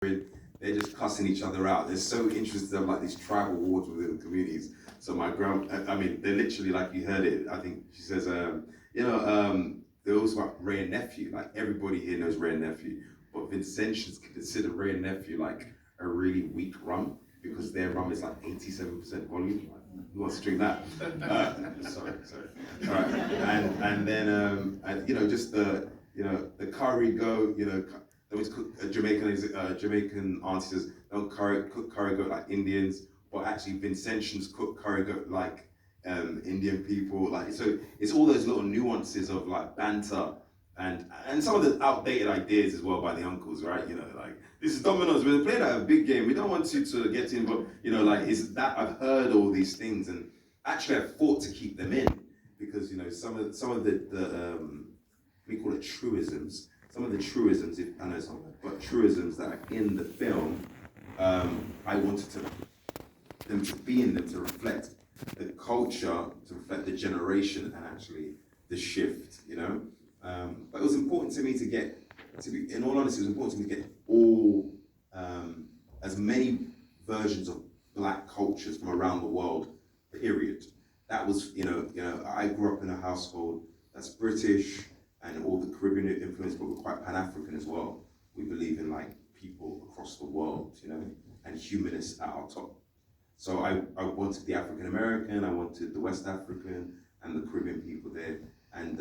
they're just cussing each other out. They're so interested in like these tribal wars within the communities. So my I mean, they're literally like you heard it. I think she says, they're also about Ray and Nephew. Like everybody here knows Ray and Nephew, but Vincentians consider Ray and Nephew like a really weak rum because their rum is like 87% volume. Who wants to drink that? Sorry. All right, and then just the curry goat. They always cook Jamaican auntie says don't cook curry goat like Indians, but actually Vincentians cook curry goat like Indian people. Like so, it's all those little nuances of like banter and some of the outdated ideas as well by the uncles, right? Like this is Domino's. We're playing at a big game. We don't want you to get in, but like is that I've heard all these things and actually I've fought to keep them in because some of the we call it truisms. Some of the truisms, if I know something, but truisms that are in the film, I wanted them to be in them to reflect the culture, to reflect the generation, and actually the shift. But it was important to me in all honesty, it was important to me to get all as many versions of Black cultures from around the world. Period. That was, I grew up in a household that's British and all the Caribbean influence, but we're quite Pan-African as well. We believe in like people across the world, and humanists at our top. So I wanted the African American, I wanted the West African and the Caribbean people there. And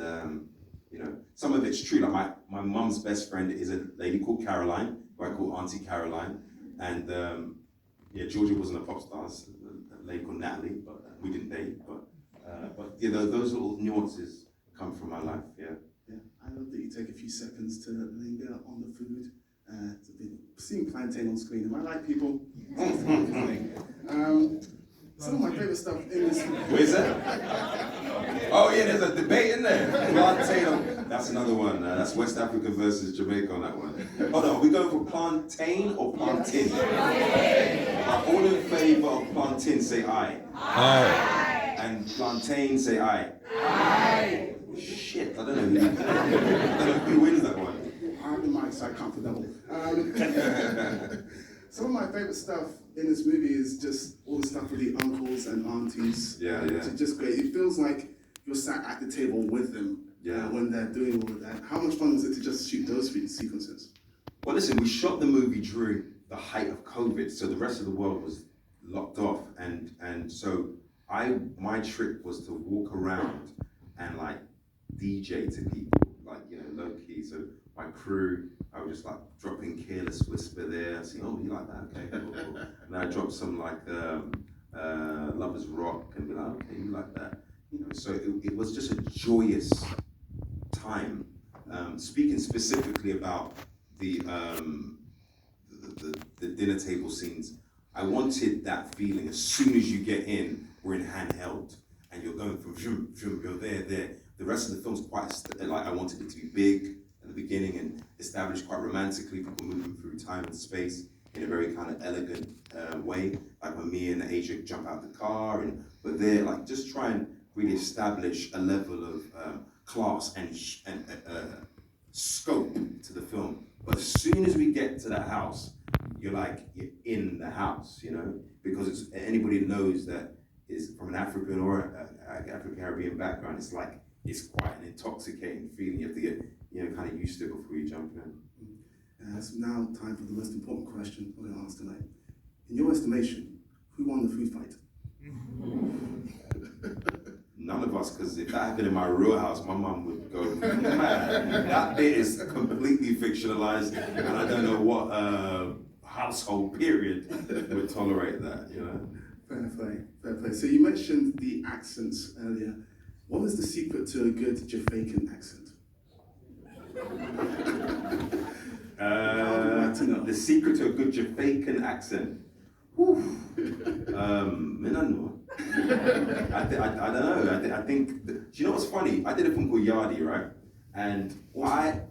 some of it's true. Like my mum's best friend is a lady called Caroline, who I call Auntie Caroline. And Georgia wasn't a pop star, a lady called Natalie, but we didn't date. But those little nuances come from my life. Yeah. Yeah, I love that you take a few seconds to linger on the food. Seeing plantain on screen, am I right, people? Some of my favorite stuff in this. Where's that? Oh yeah, there's a debate in there. Plantain. That's another one. That's West Africa versus Jamaica on that one. Hold on, are we going for plantain or plantain? All in favour of plantain, say aye. Aye. And plantain, say aye. Aye. Shit, I don't know who wins that one. I'm the mic, so I can't for double. Some of my favorite stuff in this movie is just all the stuff with the uncles and aunties. Yeah. It's just great. It feels like you're sat at the table with them when they're doing all of that. How much fun was it to just shoot those sequences? Well, listen, we shot the movie during the height of COVID, so the rest of the world was locked off, and so my trick was to walk around and like DJ to people, like low key. So my crew, I would just like drop in Careless Whisper there, see, oh, you like that? Okay, cool. And I drop some like Lovers Rock and be like, okay, you like that? So it was just a joyous time. Speaking specifically about the dinner table scenes, I wanted that feeling. As soon as you get in, we're in handheld, and you're going from zoom, zoom, you're there. The rest of the film's quite like I wanted it to be big at the beginning and established quite romantically, people moving through time and space in a very kind of elegant way, like when me and Asia jump out the car, but they're like just try and really establish a level of class and scope to the film. But as soon as we get to the house, you're in the house, because anybody knows that is from an African or African Caribbean background. It's quite an intoxicating feeling. You have to get kind of used to it before you jump in. It's now time for the most important question we're going to ask tonight. In your estimation, who won the food fight? None of us, because if that happened in my real house, my mum would go mad. That bit is completely fictionalized, and I don't know what household period would tolerate that, Fair play. So you mentioned the accents earlier. What is the secret to a good Jamaican accent? The secret to a good Jamaican accent. I don't know. I don't know. I think. Do you know what's funny? I did a film called Yardie, right? And I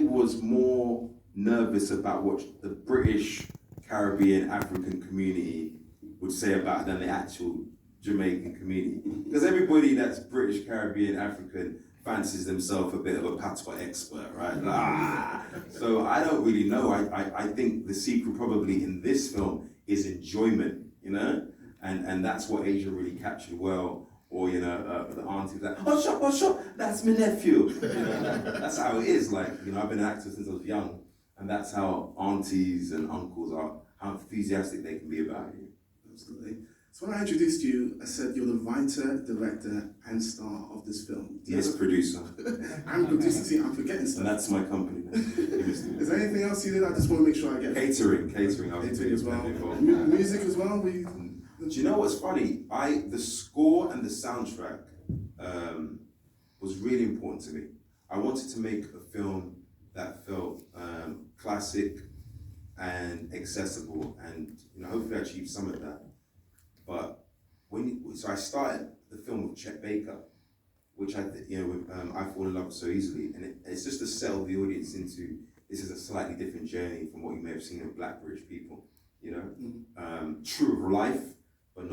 was more nervous about what the British, Caribbean, African community would say about it than the actual Jamaican community. Because everybody that's British, Caribbean, African fancies themselves a bit of a patois expert, right? So I don't really know. I think the secret probably in this film is enjoyment, you know? And that's what Asia really captured well. Or, you know, the auntie's like, oh, sure, that's my nephew. You know, that's how it is. Like, you know, I've been an actor since I was young. And that's how aunties and uncles are, how enthusiastic they can be about you. Absolutely. So when I introduced you, I said you're the writer, director, and star of this film. Yes, producer. I'm producer. See, I'm forgetting stuff. And that's my company now. Is there anything else you did? I just want to make sure I get Catering. Catering as well. Music as well. Do you know what's funny? The score and the soundtrack was really important to me. I wanted to make a film that felt classic and accessible, and you know, hopefully I achieved some of that. But so I started the film with Chet Baker, which I Fall in Love So Easily, and it's just to settle the audience into this is a slightly different journey from what you may have seen in Black British people. You know, true of life, but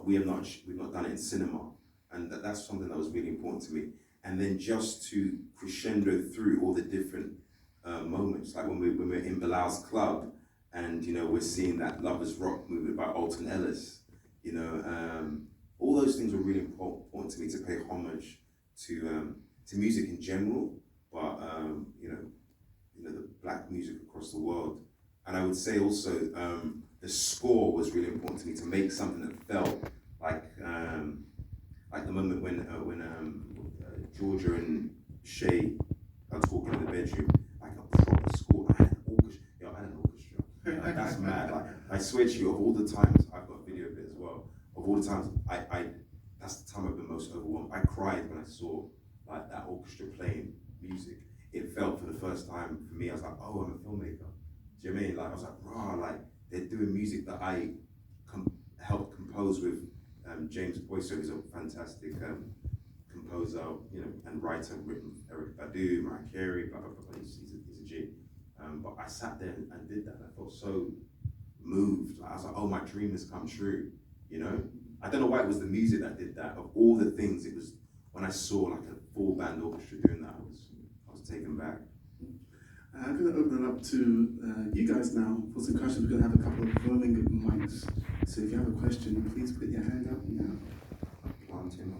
we've not done it in cinema, and that's something that was really important to me. And then just to crescendo through all the different moments, like when we're in Bilal's club, and you know we're seeing that Lovers Rock movement by Alton Ellis. You know, all those things were really important to me, to pay homage to music in general, but you know the Black music across the world. And I would say also the score was really important to me, to make something that felt like the moment when Georgia and Shay are talking in the bedroom, like a proper score. I had an orchestra. Like, that's mad. Like, I swear to you, of all the times, I've got a video of it as well. Of all the times, that's the time I've been most overwhelmed. I cried when I saw like that orchestra playing music. It felt for the first time for me, I was like, oh, I'm a filmmaker. Do you know what I mean? Like, I was like, rah, like they're doing music that I helped compose with James Boyce, who's a fantastic composer, you know, and writer, written Eric Badu, Mariah Carey, blah, blah, blah, he's a G. But I sat there and did that, and I felt so moved. I was like, oh, my dream has come true, you know? I don't know why it was the music that did that. Of all the things, it was when I saw like a full band orchestra doing that, I was taken back. I'm going to open it up to you guys now for some questions. We're going to have a couple of roaming mics. So if you have a question, please put your hand up now. Planting.